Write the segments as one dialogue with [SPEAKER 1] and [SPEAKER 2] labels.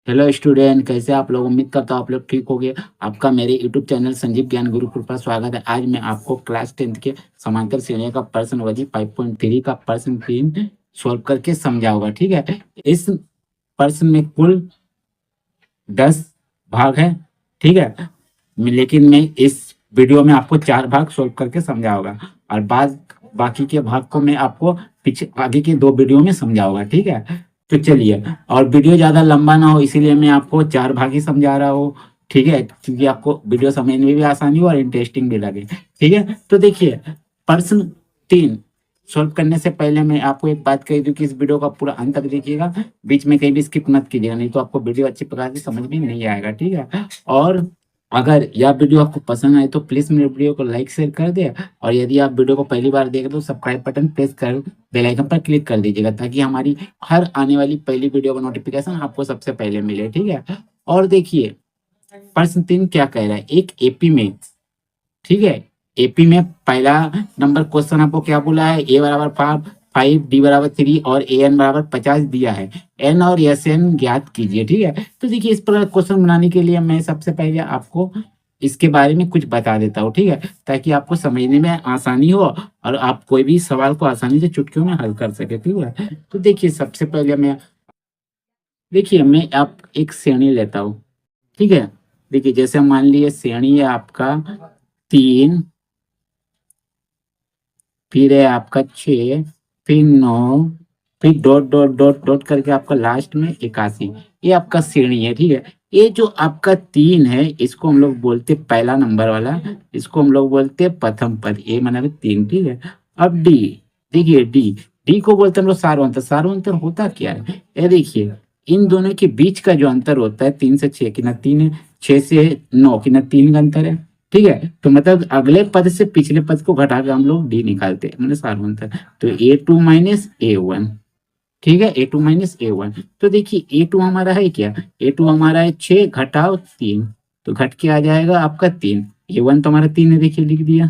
[SPEAKER 1] Hello student, कैसे आप लोग? उम्मीद करता हूँ आप लोग ठीक होंगे। आपका मेरे यूट्यूब चैनल संजीव ज्ञान गुरुकुल पर स्वागत है। आज मैं आपको क्लास 10th के समांतर श्रेणियों का प्रश्न वजी 5.3 का प्रश्न 3 सॉल्व करके समझाऊंगा। ठीक है, इस प्रश्न में कुल 10 भाग है। ठीक है, लेकिन मैं इस वीडियो में आपको 4 भाग सॉल्व करके समझाऊंगा और बाद बाकी के भाग को मैं आपको पीछे आगे के 2 वीडियो में समझाऊंगा। ठीक है, तो चलिए, और वीडियो ज़्यादा लंबा ना हो इसीलिए मैं आपको 4 भाग ही समझा रहा हूँ। ठीक है, क्योंकि आपको वीडियो समझने में भी आसानी हो और इंटरेस्टिंग भी लगे। ठीक है, तो देखिए, प्रश्न 3 सॉल्व करने से पहले मैं आपको एक बात कही दूं कि इस वीडियो का पूरा अंत तक देखिएगा, बीच में कहीं भी स्किप मत कीजिएगा, नहीं तो आपको वीडियो अच्छी प्रकार से समझ में नहीं आएगा। ठीक है, और अगर यह वीडियो आपको पसंद आए तो प्लीज मेरे वीडियो को लाइक शेयर कर दे, और यदि आप वीडियो को पहली बार देख रहे हो तो सब्सक्राइब बटन प्रेस कर बेल आइकन पर क्लिक कर दीजिएगा, ताकि हमारी हर आने वाली पहली वीडियो का नोटिफिकेशन आपको सबसे पहले मिले। ठीक है, और देखिए, प्रश्न 3 क्या कह रहा है, एक एपी में। ठीक है, एपी में पहला नंबर क्वेश्चन आपको क्या बोला है, ए बराबर 5, डी बराबर 3 और ए एन बराबर 50 दिया है। एन और एस एन ज्ञात कीजिए। ठीक है, तो देखिए, इस प्रकार क्वेश्चन बनाने के लिए मैं सबसे पहले आपको इसके बारे में कुछ बता देता हूँ। ठीक है, ताकि आपको समझने में आसानी हो और आप कोई भी सवाल को आसानी से चुटकियों में हल कर सके। ठीक है, तो देखिए, सबसे पहले मैं आप एक श्रेणी लेता हूँ। ठीक है, देखिए, जैसे मान लीजिए श्रेणी है आपका 3, फिर है आपका 6, फिर 9, फिर डॉट डॉट डॉट डॉट करके आपका लास्ट में 81। ये आपका श्रेणी है। ठीक है, ये जो आपका 3 है इसको हम लोग बोलते हैं पहला नंबर वाला, इसको हम लोग बोलते हैं प्रथम पद, ये माना 3। ठीक है, अब डी, देखिए डी, डी को बोलते हैं हम लोग सार्वंतर। सार्वंतर होता क्या है, ये देखिए, इन दोनों के बीच का जो अंतर होता है 3 से 6 की ना 3 है, 6 से 9 की ना 3 का अंतर है। ठीक है, तो मतलब अगले पद से पिछले पद को घटा के हम लोग डी निकालते हैं, मतलब सार्वंतर। तो A2 माइनस A1। ठीक है, A2 माइनस A1। तो देखिए, A2 हमारा है क्या, A2 हमारा है 6 घटाओ 3, तो घट के आ जाएगा आपका 3। A1 तो हमारा 3 है, देखिए लिख दिया,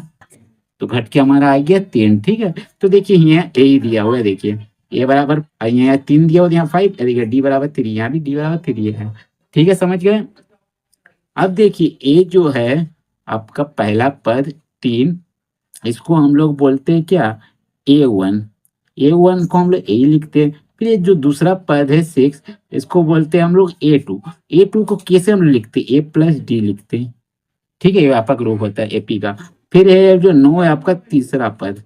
[SPEAKER 1] तो घट के हमारा आ गया 3। ठीक है, तो देखिए यहाँ ए ही दिया हुआ है, देखिए ए बराबर यहाँ 3 दिया हुआ, यहाँ 5, देखिए डी बराबर 3, यहाँ भी डी बराबर 3 है। ठीक है, समझ गए। अब देखिए, ए जो है आपका पहला पद 3, इसको हम लोग बोलते हैं क्या, A1। A1 को हम लोग ए लिखते हैं। फिर ये जो दूसरा पद है 6, इसको बोलते हैं हम लोग A2। A2 को कैसे हम लोग लिखते हैं, ए प्लस डी लिखते हैं। ठीक है, ये आपका ग्रुप होता है एपी का। फिर है जो 9 है आपका तीसरा पद।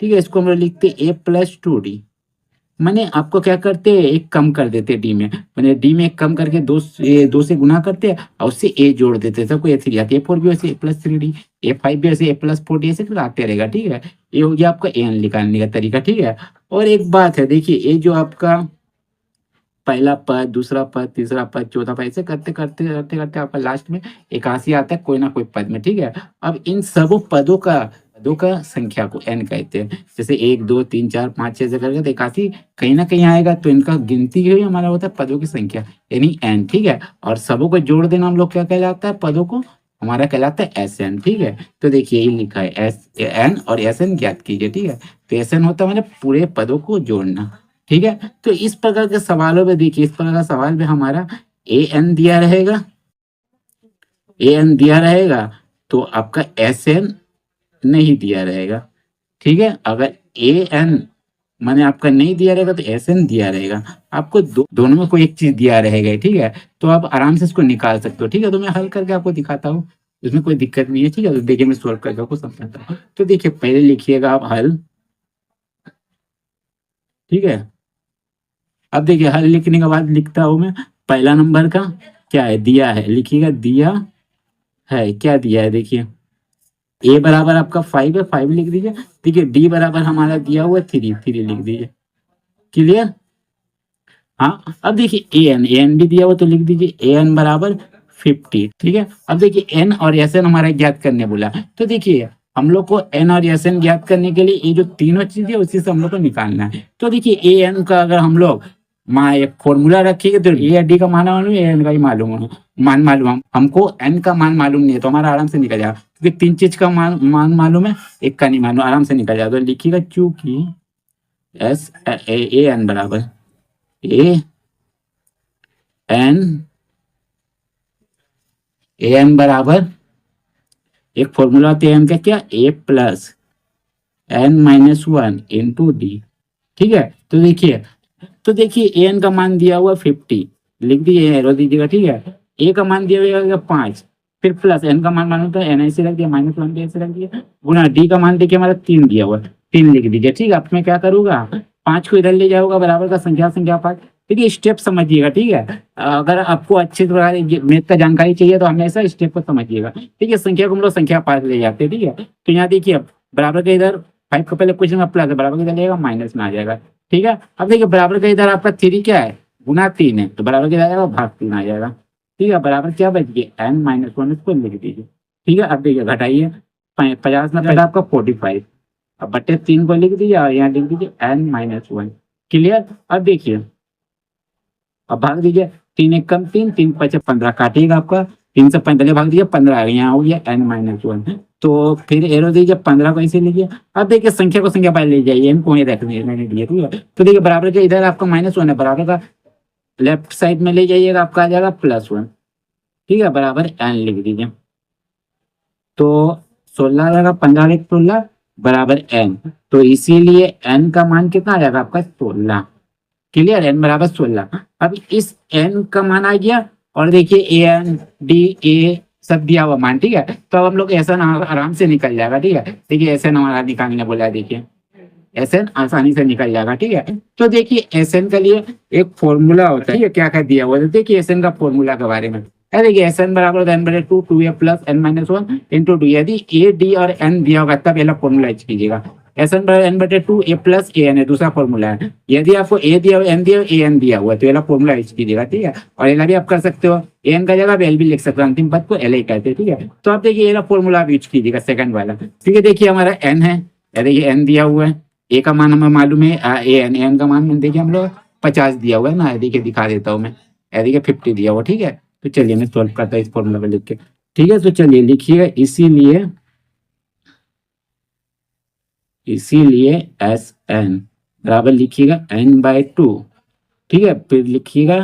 [SPEAKER 1] ठीक है, इसको हम लोग लिखते हैं A+2D। मैंने आपको क्या करते हैं, एक कम कर देते डी में, मैंने डी में एक कम करके 2 से गुना करते हैं और उससे ए जोड़ देते हैं, सबको A3 आती है। A4 भी वैसे A+3D, A5 भी वैसे A+4D, ऐसे फिर आते रहेगा। ठीक है, ये हो गया आपका एन निकालने का तरीका। ठीक है, और एक बात है, देखिए ये जो आपका पहला पद, दूसरा पद, तीसरा पद, चौथा पद, ऐसे करते करते करते करते आपका लास्ट में 81 आता है कोई ना कोई पद में। ठीक है, अब इन सब पदों का संख्या को एन कहते हैं। जैसे 1 2 3 4 5 6 से करके 81 कहीं ना कहीं आएगा, तो इनका गिनती जो है हमारा होता है पदों की संख्या, यानी एन। ठीक है, और सबों को जोड़ देना हम लोग क्या कहलाता है, पदों को हमारा कहलाता है एस एन। ठीक है, तो देखिए ये लिखा है एस एन और एस एन ज्ञात कीजिए। ठीक है, तो एस एन होता है मतलब पूरे पदों को जोड़ना। ठीक है, तो इस प्रकार के सवालों में देखिए, इस प्रकार का सवाल में हमारा ए एन दिया रहेगा, ए एन दिया रहेगा, तो आपका एस एन नहीं दिया रहेगा। ठीक है, अगर ए एन माने आपका नहीं दिया रहेगा तो एस एन दिया रहेगा। आपको दोनों में कोई एक चीज दिया रहेगा। ठीक है, तो आप आराम से इसको निकाल सकते हो। ठीक है, तो मैं हल करके आपको दिखाता हूँ, इसमें कोई दिक्कत नहीं है। ठीक है, तो देखिए मैं सॉल्व करके आपको समझाता हूँ। तो देखिए, पहले लिखिएगा आप हल। ठीक है, अब देखिए, हल लिखने के बाद लिखता हूं मैं, पहला नंबर का क्या है, दिया है, लिखिएगा दिया है, क्या दिया है, देखिए ए बराबर आपका 5 है, 5 लिख दीजिए। देखिए डी बराबर हमारा दिया हुआ है 3, 3 लिख दीजिए। क्लियर। हाँ, अब देखिए ए एन भी दिया हुआ, तो लिख दीजिए ए एन बराबर 50। ठीक है, अब देखिए एन और एस एन हमारा ज्ञात करने बोला, तो देखिए हम लोग को एन और एस एन ज्ञात करने के लिए ये जो तीनों चीजें उसी से हम लोग को निकालना है। तो देखिए ए एन का अगर हम लोग एक फॉर्मूला रखिए, तो ए डी का मान मालूम, ए एन का ही मालूम हो, मान मालूम, हमको एन का मान मालूम नहीं है, तो हमारा आराम से निकल जाएगा, क्योंकि 3 चीज का मान मालूम है, एक का नहीं मालूम, आराम से निकल जाएगा। तो लिखिएगा चूंकि एस ए एन बराबर ए एन ए एन बराबर एक फॉर्मूला होता है एन का, क्या, A plus N minus one into D. ठीक है, तो देखिए ए एन का मान दिया हुआ 50, लिख दीजिए, एरो दीजिएगा। ठीक है, ए का मान दिया हुआ 5, फिर प्लस एन का मान मालूम था, एन ऐसे रख दिया, माइनस वन भी ऐसे रख दिया, गुना डी का मान देखिए हमारा 3 दिया हुआ, 3 लिख दीजिए। ठीक है, अब मैं क्या करूंगा, 5 को इधर ले जाऊंगा, बराबर का संख्या संख्या 5। देखिए स्टेप समझिएगा। ठीक है, अगर आपको अच्छी तरह मैथ का जानकारी चाहिए तो हमेशा स्टेप को समझिएगा। ठीक है, संख्या को हम लोग संख्या 5 ले जाते हैं। ठीक है, तो यहाँ देखिए बराबर का इधर 5 का पहले क्वेश्चन में प्लस है, बराबर का इधर लेगा माइनस में आ जाएगा। ठीक है, अब देखिए बराबर का इधर आपका 3 क्या है, गुना 3 है, तो बराबर क्या आ जाएगा, भाग 3 आ जाएगा। ठीक है, बराबर क्या बच गया, एन माइनस वन, इसको लिख दीजिए। ठीक है, अब देखिए घटाइए, 50 में पहले आपका 45, अब बटे 3 को लिख दीजिए और यहाँ लिख दीजिए एन माइनस वन। क्लियर, अब देखिए, अब भाग दीजिए, 3 एक कम 3, 3 पचे 15 काटिएगा आपका, 3 से 45 भाग दीजिए 15 आ गया, यहाँ हो गया एन माइनस वन। तो फिर एरो दीजिए, 15 को ऐसे लीजिए। अब देखिए संख्या को संख्या पहले ले जाइए, एन को ही रखने मैंने दिया। ठीक है, तो देखिए बराबर के इधर आपका माइनस वन है, बराबर का लेफ्ट साइड में ले जाइएगा, आपका आ जाएगा प्लस वन। ठीक है, बराबर एन लिख दीजिए। तो 16 आ जाएगा, 15 एक 16 बराबर एन, तो इसीलिए एन का मान कितना आ जाएगा आपका 16। क्लियर, एन बराबर 16। अब इस एन का मान आ गया, और देखिए ए एन डी ए सब दिया हुआ मान। ठीक है, तो अब हम लोग एस एन आराम से निकल जाएगा। ठीक है, देखिए एस एन हमारा निकालने बोला है, देखिए एस एन आसानी से निकल जाएगा। ठीक है, तो देखिए एस एन के लिए एक फॉर्मूला होता है। ठीक है, क्या क्या दिया हुआ है, देखिए एस एन का फॉर्मूला के बारे में है। देखिए एस एन बराबर होता है एन बटे two, two a plus N minus one into two. यदि ए डी और एन दिया होगा तब पहला फॉर्मूला यूज कीजिएगा। एस एन बराबर एन बटे two a plus a n है, दूसरा फॉर्मूला है। यदि आपको ए दिया एन दिया ए एन दिया हुआ तो पहला फॉर्मूला यूज कीजिएगा। ठीक है, और एल भी आप कर सकते हो, एन का जगह एल भी लिख सकते हो, अंतिम पद को एल ही कहते हैं। ठीक है, तो आप देखिए ये फॉर्मूला आप यूज कीजिएगा, सेकंड वाला। ठीक है, देखिए हमारा एन है, देखिए एन दिया हुआ है, ए का मान हमें मालूम है, ए एन, एन का मान देखिए हम लोग 50 दिया हुआ है ना, देखिए दिखा देता हूँ मैं, देखिए 50 दिया हुआ। ठीक है, तो चलिए मैं सॉल्व करता हूँ इस फॉर्मूला में लिख के। ठीक है, तो चलिए लिखिएगा, इसीलिए एस एन बराबर लिखिएगा एन बाय टू। ठीक है, फिर लिखिएगा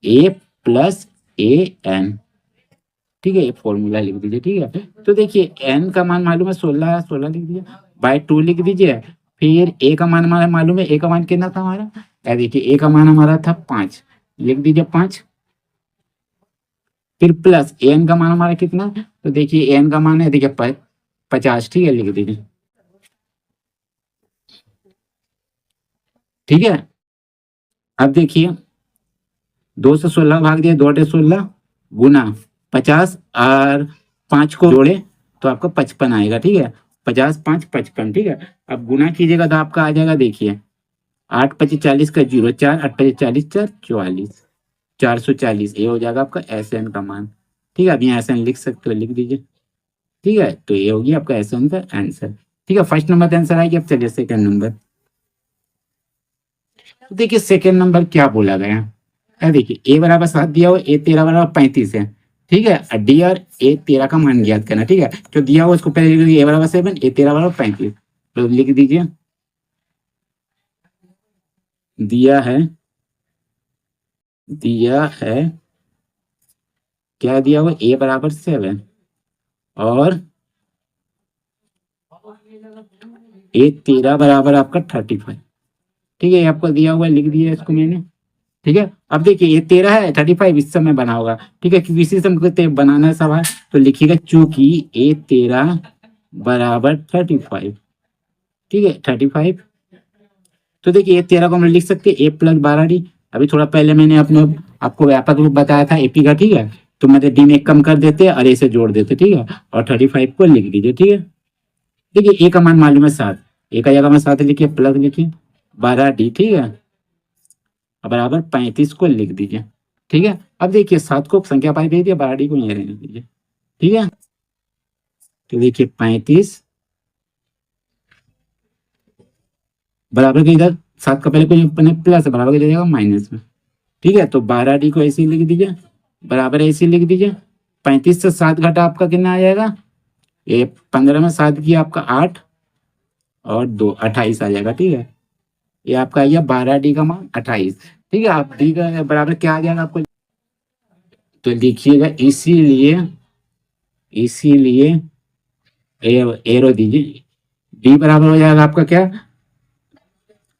[SPEAKER 1] ए प्लस ए एन। ठीक है, ये फॉर्मूला लिख दीजिए। ठीक है, तो देखिए एन का मान मालूम है 16, 16 लिख दीजिए, बाय टू लिख दीजिए। फिर ए का मान हमारा मालूम है, ए का मान कितना था हमारा, देखिए ए का मान हमारा था 5, लिख दीजिए 5। फिर प्लस एन का मान हमारा कितना, तो देखिए एन का मान है देखिए 50। ठीक है, लिख दीजिए। ठीक है, अब देखिए 2 से 16 भाग दिया, 2 अटे 16 गुना 50 और 5 को जोड़े तो आपका 55 आएगा। ठीक है, 50 5 55। ठीक है, अब गुना कीजिएगा तो आपका आ जाएगा, देखिए 8 25 40 का 0, 4 8 25 40 4 44, 440। ये हो जाएगा आपका एस एन का मान। ठीक है, अब यहाँ एस एन लिख सकते हो, लिख दीजिए। ठीक है, तो ये होगी आपका एस एन का आंसर। ठीक है, फर्स्ट नंबर का आंसर आएगी। अब चलिए सेकंड नंबर, तो देखिए सेकंड नंबर क्या बोला गया है। देखिए ए बराबर 7 दिया हुआ, ए 13 बराबर 35 है। ठीक है, डी और ए 13 का मान ज्ञात करना। ठीक है, जो दिया हुआ उसको पहले लिख दीजिए, ए बराबर 7, ए 13 बराबर 35, तो लिख दीजिए। दिया है क्या दिया हुआ, ए बराबर 7 और ए 13 बराबर आपका 35। ठीक है, ये आपको दिया हुआ, लिख दिया इसको मैंने। ठीक है, अब देखिए ये 13 है, 35 इस समय बना होगा। ठीक है, क्योंकि इसी समय बनाना है सवाल, तो लिखिएगा चूंकि ए 13 बराबर 35। ठीक है, 35। तो देखिए ए 13 को हम लिख सकते हैं ए प्लस 12 डी। अभी थोड़ा पहले मैंने आपको व्यापक रूप बताया था एपी का। ठीक है, तो मतलब डी में कम कर देते और ए से जोड़ देते। ठीक है, और 35 को लिख दीजिए। ठीक है, देखिए ए का मान मालूम है 7, ए का जगह में 7 लिखिए, प्लस लिखिए 12 डी। ठीक है, बराबर 35 को लिख दीजिए। ठीक है, अब देखिए 7 को संख्या पाई दे दिया, 12 डी को यहीं रहने दीजिए। ठीक है, तो देखिए 35 बराबर के इधर 7 का पहले कोई प्लस है, बराबर के दे देगा माइनस में। ठीक है, तो 12 डी को ऐसे ही लिख दीजिए, बराबर ऐसे ही लिख दीजिए। 35 से 7 घटा आपका कितना आ जाएगा, ये 15 में 7 किया आपका 8 और 2 28 आ जाएगा। ठीक है, ये आपका आ गया 12 डी का मान 28। ठीक है, आप डी का बराबर क्या आ जाएगा आपको, तो लिखिएगा इसीलिए एरो दीजिए, डी बराबर हो जाएगा आपका क्या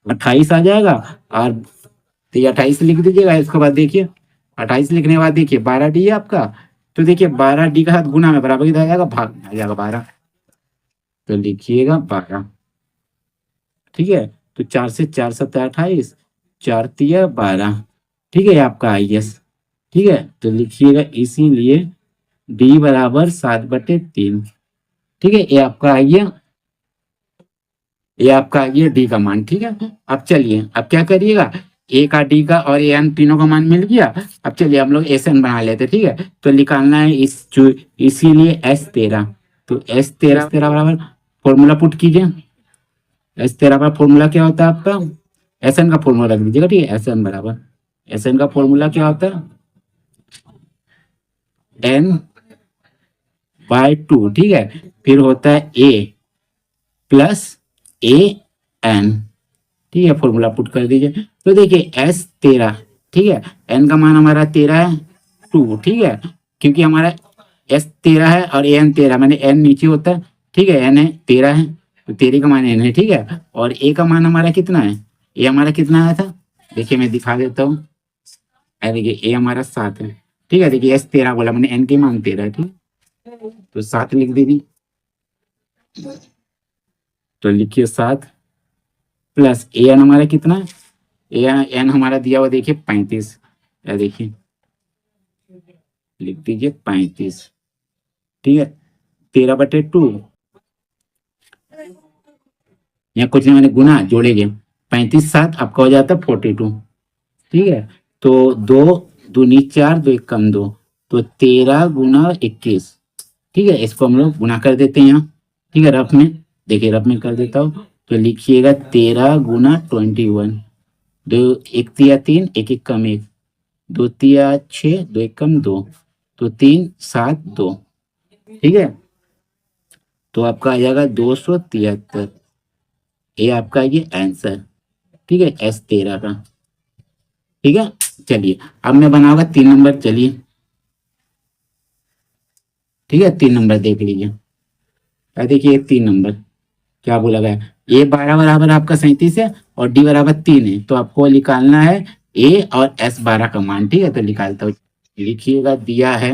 [SPEAKER 1] 28 आ जाएगा। और तो ये 28 लिख दीजिएगा। इसके बाद देखिए 28 लिखने के बाद देखिए 12 डी है आपका। तो देखिए 12 डी का साथ गुना में बराबर कितना आ जाएगा, भाग में आ जाएगा 12। तो लिखिएगा 12, ठीक है। तो 4 से 4 7 28, 4 तिया 12, ठीक है। ये आपका IS, ठीक है। तो लिखिएगा इसीलिए डी बराबर 7/3, ठीक है। ये आपका आ गया डी का मान, ठीक है। अब चलिए अब क्या करिएगा, ए का डी का और एन तीनों का मान मिल गया। अब चलिए हम लोग एस एन बना लेते हैं, ठीक है। तो निकालना है इसीलिए S13। तो S13 बराबर फॉर्मूला पुट कीजिए। S13 का फॉर्मूला क्या होता है आपका, एस एन का फॉर्मूला रख दीजिएगा, ठीक है। एस एन का फॉर्मूला क्या होता है, N/2, ठीक है। फिर होता है A+AN, ठीक है। फॉर्मूला पुट कर दीजिए। तो देखिए S13, ठीक है। एन का मान हमारा 13 है, 2, ठीक है। क्योंकि हमारा S13 है और एन 13, मैंने एन नीचे होता है, ठीक है। एन है 13 है, तो 13 का मान एन है, ठीक है। और ए का मान हमारा कितना है, ए हमारा कितना आया था, देखिए मैं दिखा देता हूँ। देखिए ए हमारा 7 है, ठीक है। देखिए S13 बोला मैंने, एन के मान 13 है, ठीक। तो 7 लिख दीजिए। तो लिखिए 7 प्लस ए एन हमारा कितना है, एन हमारा दिया हुआ देखिए 35, या देखिए लिख दीजिए 35, ठीक है। 13/2, यहाँ कुछ नहीं मैंने गुना जोड़ेंगे, 35 7 आपका हो जाता है 42, ठीक है। तो 2 दूनी 4, 2 1 कम 2, तो 13 गुना 21, ठीक है। इसको हम लोग गुना कर देते हैं यहाँ, ठीक है। रफ में देखिए, रफ में कर देता हूँ। तो लिखिएगा 13 गुना 21, 2 1 तिया 3, 1 1 कम 1, 2 तिया 6, 2 1 कम 2, तो 3 7 2, ठीक है। तो आपका आ जाएगा 273, ये आपका ये आंसर, ठीक है। S13 का, ठीक है। चलिए अब मैं बनाऊंगा 3 नंबर, चलिए, ठीक है। 3 नंबर देख लीजिए। देखिए 3 नंबर क्या बोला गया, A12 बराबर आपका 37 है और D बराबर 3 है। तो आपको निकालना है A और S12 का मान, ठीक है। तो निकालता हूँ, लिखिएगा दिया है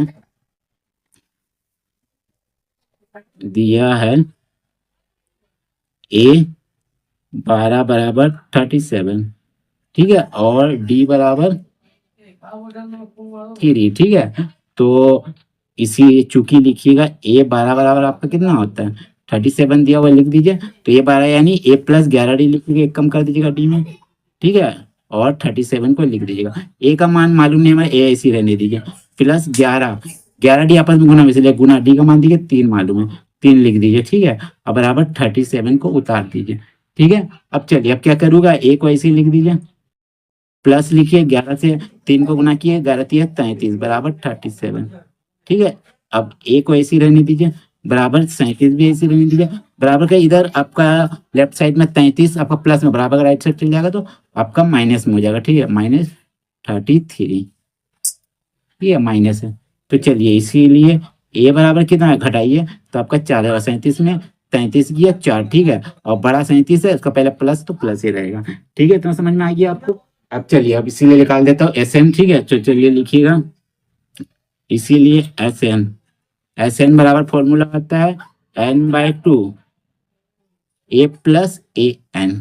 [SPEAKER 1] A12 बराबर 37, ठीक है। और D बराबर 3, ठीक है। तो इसी चूंकि लिखिएगा A12 बराबर आपका कितना होता है 37 दिया हुआ, लिख दीजिए। तो A12 यानी A+11D लिखिएगा, एक कम कर दीजिएगा D में, ठीक है। और 37 को लिख दीजिएगा। A का मान मालूम नहीं हमारा, A ऐसी रहने दीजिए। +11D आपस में गुना में, इसलिए गुना, D का मान दीजिए 3 मालूम है, 3 लिख दीजिए, ठीक है। अब बराबर 37 को उतार दीजिए, ठीक है। अब चलिए अब क्या करूँगा, A को ऐसे ही लिख दीजिए, प्लस लिखिए 11 से 3 को गुना किए, 11 तिया 33 बराबर 37, ठीक है। अब A को ऐसी रहने दीजिए, बराबर 37 भी ऐसी रहने दीजिए। बराबर का इधर आपका लेफ्ट साइड में 33 आपका प्लस में, बराबर का राइट साइड चल जाएगा तो आपका माइनस में हो जाएगा, ठीक है। -33, ये माइनस है। तो चलिए इसीलिए A बराबर कितना है, घटाइए तो आपका 4 है, 37 में 33 किया 4, ठीक है। और बड़ा 37 है, उसका पहले प्लस, तो प्लस ही रहेगा, ठीक है। इतना समझ में आ गया आपको। अब चलिए अब इसीलिए निकाल देता हूँ SN, ठीक है। तो चलिए लिखिएगा इसीलिए SN बराबर फॉर्मूला आता है N/2 A+AN,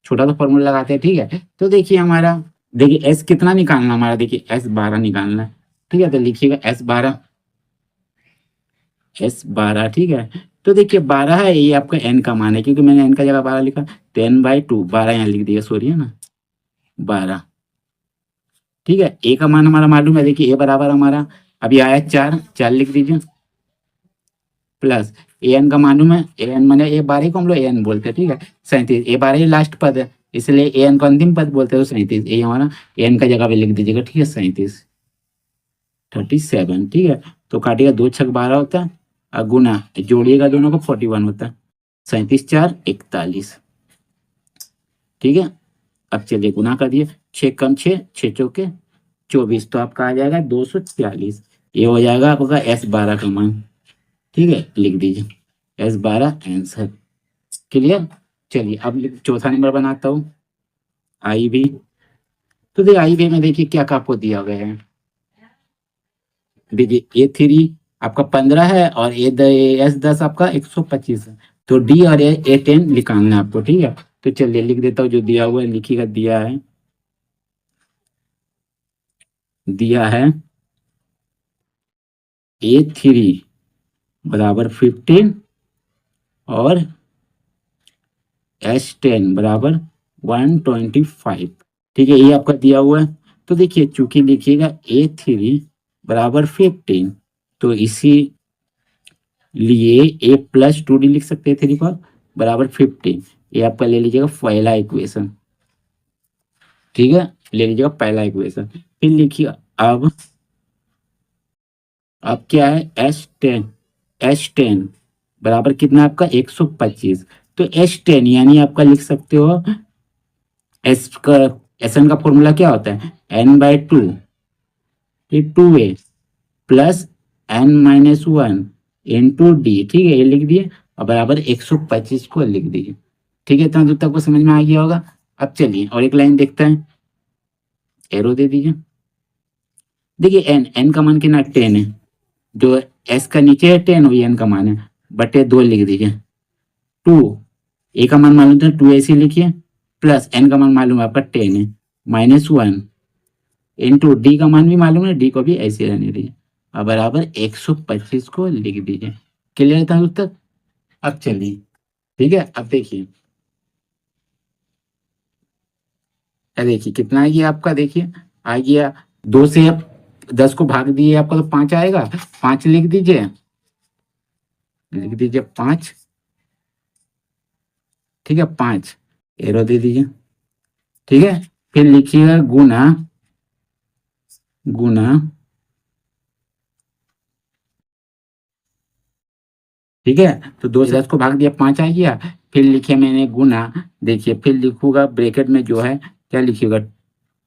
[SPEAKER 1] छोटा सा फॉर्मूला लगाते हैं, ठीक है। तो देखिए हमारा, देखिए S कितना निकालना हमारा, देखिए S12 निकालना है, ठीक है। तो लिखिएगा S12, ठीक है। तो देखिए 12 है, ये आपका N का मान है, क्योंकि मैंने N का जगह 12 लिखा, तो N/2 12 यहाँ लिख दिया, सॉरी है ना 12, ठीक है। A का मान हमारा मालूम है, देखिए A बराबर हमारा अभी आया 4 लिख दीजिए, प्लस AN का मालूम है, AN माने A12 को हम लोग AN बोलते हैं, ठीक है। 37, A12 लास्ट पद है, इसलिए AN को अंतिम पद बोलते हैं, तो 37 A हमारा AN का जगह पे लिख दीजिएगा, ठीक है। 37, ठीक है। तो काटिएगा 2 छक 12 होता है, और गुना जोड़िएगा दोनों को 41 होता है, 37 4 41, ठीक है। अब चलिए गुना कर दिए, 6 कम 6, 6 चौके 24 तो आपका आ जाएगा 246। ये हो जाएगा आपका S12 का मान। ठीक है, लिख दीजिए S12 आंसर। क्लियर। चलिए अब चौथा नंबर बनाता हूँ, IV। तो देखिए IV में देखिए क्या क्या आपको दिया गया है। देखिए A3 आपका 15 है और S10 आपका 125 है। तो D और A10 निकालना है आपको। ठीक है, तो चलिए लिख देता हूँ जो दिया हुआ है, लिखिएगा। दिया है A3 बराबर 15 और S10 बराबर 125। ठीक है, ये आपका दिया हुआ है। तो देखिए चूंकि लिखिएगा A3 बराबर 15, तो इसी लिए A+2D लिख सकते हैं, 3 पर बराबर 15। ये आपका ले लीजिएगा पहला इक्वेशन। ठीक है, ले लीजिएगा पहला इक्वेशन। फिर लिखिए अब क्या है S10 बराबर कितना आपका 125। तो S10 यानी आपका लिख सकते हो एस का SN का फॉर्मूला क्या होता है N/2 2A plus N-1 into D. ठीक है, ये लिख दिए और बराबर 125 को लिख दीजिए। ठीक है, इतना दूर तक को समझ में आ गया होगा। अब चलिए और एक लाइन देखते हैं, एरो दे दीजिए। देखिए N का मान कितना 10 है, जो S का नीचे है 10 वही N का मान है, बटे 2 लिख दीजिए। 2 A का मान मालूम था 2 ऐसे लिखिए, प्लस N का मान मालूम है आपका 10 है, -1 इंटू डी का मान भी मालूम है, डी को भी ऐसे रहने दीजिए और बराबर 125 को लिख दीजिए। क्लियर था उत्तर। अब चलिए, ठीक है, अब देखिए देखिए कितना आ गया आपका। देखिए आ गया 2 से अब 10 को भाग दिए आपका तो 5 आएगा। 5 लिख दीजिए, 5। ठीक है, 5 एरो दे दीजिए। ठीक है, फिर लिखिएगा गुना गुना। ठीक है, तो 2 से 10 को भाग दिया 5 आ गया। फिर लिखे मैंने गुना, देखिए फिर लिखूंगा ब्रैकेट में जो है क्या लिखिएगा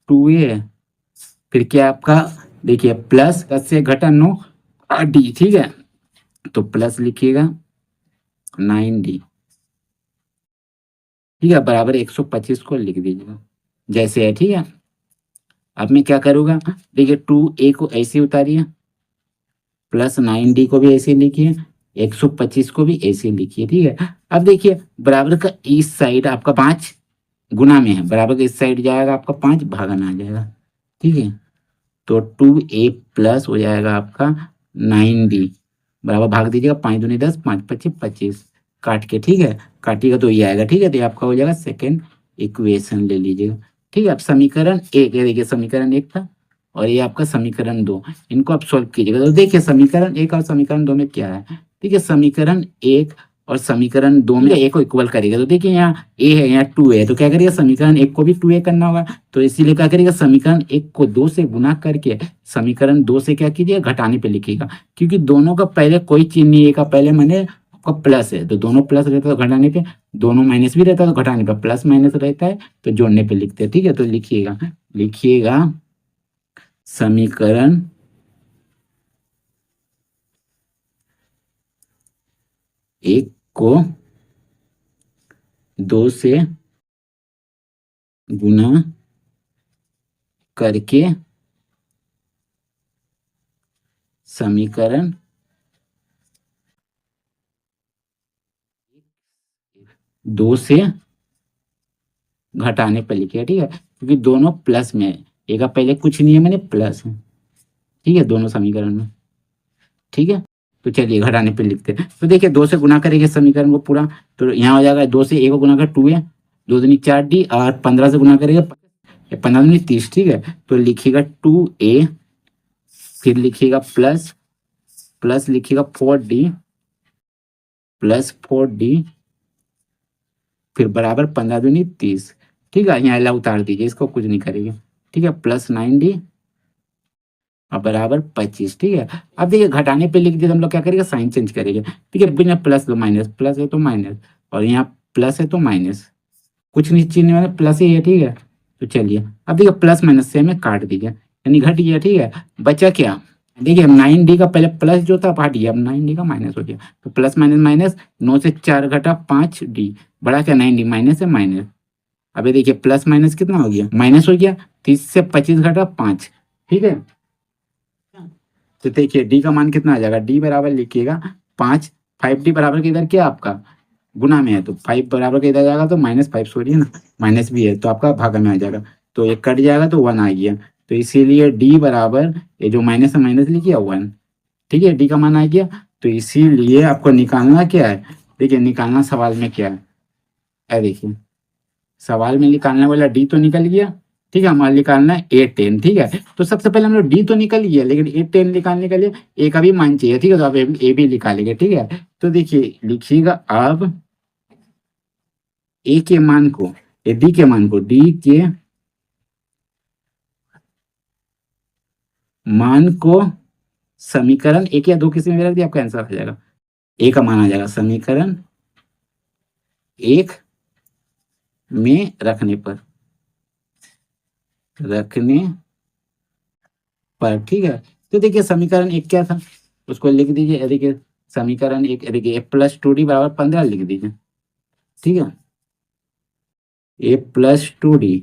[SPEAKER 1] 2A, फिर क्या आपका देखिए प्लस 10 से घटा 9 D। ठीक है, तो प्लस लिखिएगा 9D। ठीक है, बराबर 125 को लिख दीजिएगा जैसे है। ठीक है, अब मैं क्या करूँगा, देखिए 2A को ऐसे उतारिए, प्लस 9D को भी ऐसे लिखिए, 125 को भी ऐसे लिखिए। ठीक है, अब देखिए बराबर का इस साइड आपका 5 गुना में है, बराबर का इस साइड जाएगा आपका 5 भागन आ जाएगा। ठीक है, तो 2A प्लस हो जाएगा आपका 9D बराबर भाग दीजिएगा, 5 दूनी 10, 5 पच्चीस 25 काट के। ठीक है, काटिएगा तो ये आएगा। ठीक है, तो ये आपका हो जाएगा सेकेंड इक्वेशन ले लीजिएगा। ठीक है, अब समीकरण 1 है, देखिए समीकरण 1 था और ये आपका समीकरण 2, इनको आप सोल्व कीजिएगा। तो देखिए समीकरण 1 और समीकरण 2 में क्या है। ठीक है, समीकरण 1 और समीकरण 2 में ए को इक्वल करेगा। तो देखिए यहाँ ए है, यहाँ 2 है, तो क्या करिएगा समीकरण 1 को भी 2A करना होगा। तो इसीलिए क्या करिएगा समीकरण 1 को 2 से गुना करके समीकरण 2 से क्या कीजिएगा घटाने पे लिखिएगा, क्योंकि दोनों का पहले कोई चिन्ह नहीं है, का पहले मैंने आपका प्लस है, तो दोनों प्लस रहता है तो घटाने पे, दोनों माइनस भी रहता है तो घटाने पे प्लस माइनस रहता है तो जोड़ने पे लिखते हैं। ठीक है, तो लिखिएगा समीकरण 1 को 2 से गुना करके समीकरण 2 से घटाने पर लिखिए। ठीक है, क्योंकि दोनों प्लस में है, एक का पहले कुछ नहीं है मैंने प्लस है। ठीक है, दोनों समीकरण में। ठीक है, तो चलिए घटाने पे लिखते हैं। तो देखिए 2 से गुना करेंगे समीकरण को पूरा, तो यहाँ हो जाएगा 2 से ए को गुना कर 2A, 2 दूनी 4D और 15 से गुना करेंगे 15 दूनी 30। ठीक है, तो लिखिएगा 2A, फिर लिखिएगा प्लस लिखिएगा 4D प्लस 4D, फिर बराबर 15 दूनी 30। ठीक है, यहाँ ला उतार दीजिए, इसको कुछ नहीं करेंगे। ठीक है, प्लस 9D और बराबर 25। ठीक है, अब देखिए घटाने पे लिख दिया तो हम लोग क्या करेंगे साइन चेंज करेंगे। ठीक है, बिना प्लस तो माइनस, प्लस है तो माइनस, और यहाँ प्लस है तो माइनस, कुछ नहीं चिन्ह में प्लस ही है। ठीक है, तो चलिए अब देखिए प्लस माइनस से हमें काट दीजिए, यानी घट गया, ठीक है। बचा क्या, देखिए 9D का पहले प्लस जो था हट गया, अब 9D का माइनस हो गया, तो प्लस माइनस माइनस, 9 से 4 घटा 5D, बड़ा क्या 9D, माइनस है माइनस। अभी देखिए प्लस माइनस कितना हो गया, माइनस हो गया, 30 से 25 घटा 5, ठीक है। तो देखिए डी का मान कितना आ जाएगा, डी बराबर लिखिएगा 5, 5D बराबर के इधर क्या आपका गुना में है, तो 5 बराबर के इधर जाएगा तो -5, सॉरी ना, माइनस भी है तो आपका भागा में आ जाएगा, तो ये कट जाएगा तो 1 आ गया, तो इसीलिए डी बराबर, ये जो माइनस है माइनस लिखिए 1, ठीक है, डी का मान आ गया। तो इसीलिए आपको निकालना क्या है, देखिए निकालना सवाल में क्या है, देखिए सवाल में निकालने वाला डी तो निकल गया, ठीक है, हमारा निकालना है A10, ठीक है। तो सबसे पहले हम लोग डी तो निकल गया, लेकिन A10 निकालने के लिए ए का भी मान चाहिए, ठीक है, तो आप ए भी निकालेंगे, ठीक है। तो देखिए लिखिएगा अब ए के मान को, डी के मान को, डी के मान को समीकरण 1 या 2 किसी में भी रख दिया, आपका आंसर आ जाएगा, ए का मान आ जाएगा समीकरण 1 में रखने पर, ठीक है। तो देखिए समीकरण 1 क्या था, उसको लिख दीजिए, देखिए समीकरण 1, देखिए a+2d बराबर 15 लिख दीजिए, ठीक है, a+2d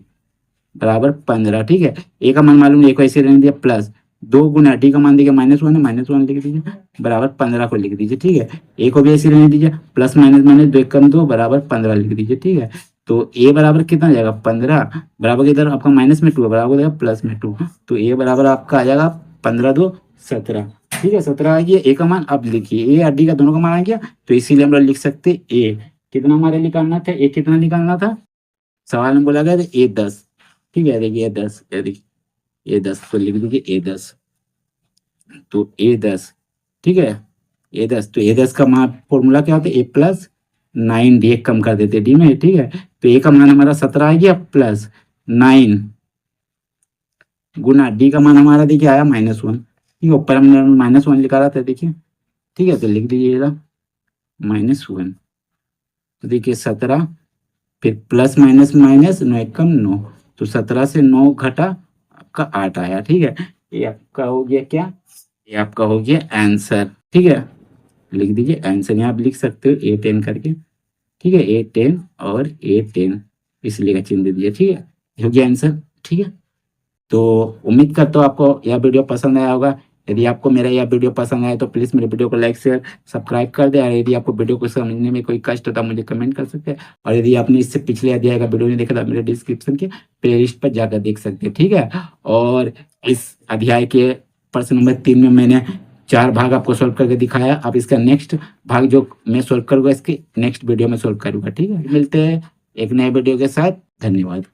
[SPEAKER 1] बराबर 15, ठीक है। ए का मान मालूम है, ए को ऐसे रहने दिया प्लस 2 गुना डी का मान देखिए -1 है, -1 लिख दीजिए, बराबर 15 को लिख दीजिए, ठीक है। ए को भी ऐसे रहने दीजिए, प्लस माइनस माइनस 2 एकम 2 बराबर 15 लिख दीजिए, ठीक है। तो ए बराबर कितना आ जाएगा 15, बराबर के इधर आपका माइनस में 2 है, बराबर हो जाएगा प्लस में 2, तो ए बराबर आपका आ जाएगा 15 2 17, ठीक है, 17 आ गया। ए का मान अब लिखिए, ए और डी का दोनों का मान आ गया, तो इसीलिए हम लोग लिख सकते ए कितना हमारे निकालना था, ए कितना निकालना था, सवाल में बोला गया था A10, ठीक है, देखिए A10, देखिए A10 तो लिख दीजिए A10, तो A10, ठीक है, A10, तो A10 का मान फॉर्मूला क्या होता है, A+9D, एक कम कर देते डी में, ठीक है। तो ए का मान हमारा 17 आ गया, प्लस 9 गुना डी का मान हमारा देखिए आया -1, ठीक है, ऊपर हमने -1 लिखा रहा था, देखिए, ठीक है, तो लिख दीजिएगा -1, तो देखिए 17, फिर प्लस माइनस माइनस 9 एकम 9, तो 17 से 9 घटा आपका 8 आया, ठीक है। ये आपका हो गया क्या, ये आपका हो गया आंसर, ठीक है, लिख दीजिए आंसर, यहाँ आप लिख सकते हो A10 करके, ठीक है, A10 और A10 इसलिए का चिन्ह दे दिया, ठीक है, हो गया आंसर, ठीक है। तो उम्मीद करता हूँ आपको यह वीडियो पसंद आया होगा। यदि आपको मेरा यह वीडियो पसंद आया तो प्लीज़ मेरे वीडियो को लाइक शेयर सब्सक्राइब कर दें, और यदि आपको वीडियो को समझने में कोई कष्ट होता है मुझे कमेंट कर सकते हैं, और यदि आपने इससे पिछले अध्याय का वीडियो नहीं देखा तो मेरे डिस्क्रिप्शन के प्लेलिस्ट पर जाकर देख सकते हैं, ठीक है। और इस अध्याय के प्रश्न नंबर 3 में मैंने 4 भाग आपको सोल्व करके दिखाया, अब इसका नेक्स्ट भाग जो मैं सोल्व करूँगा इसके नेक्स्ट वीडियो में सोल्व करूँगा, ठीक है। मिलते हैं एक नए वीडियो के साथ, धन्यवाद।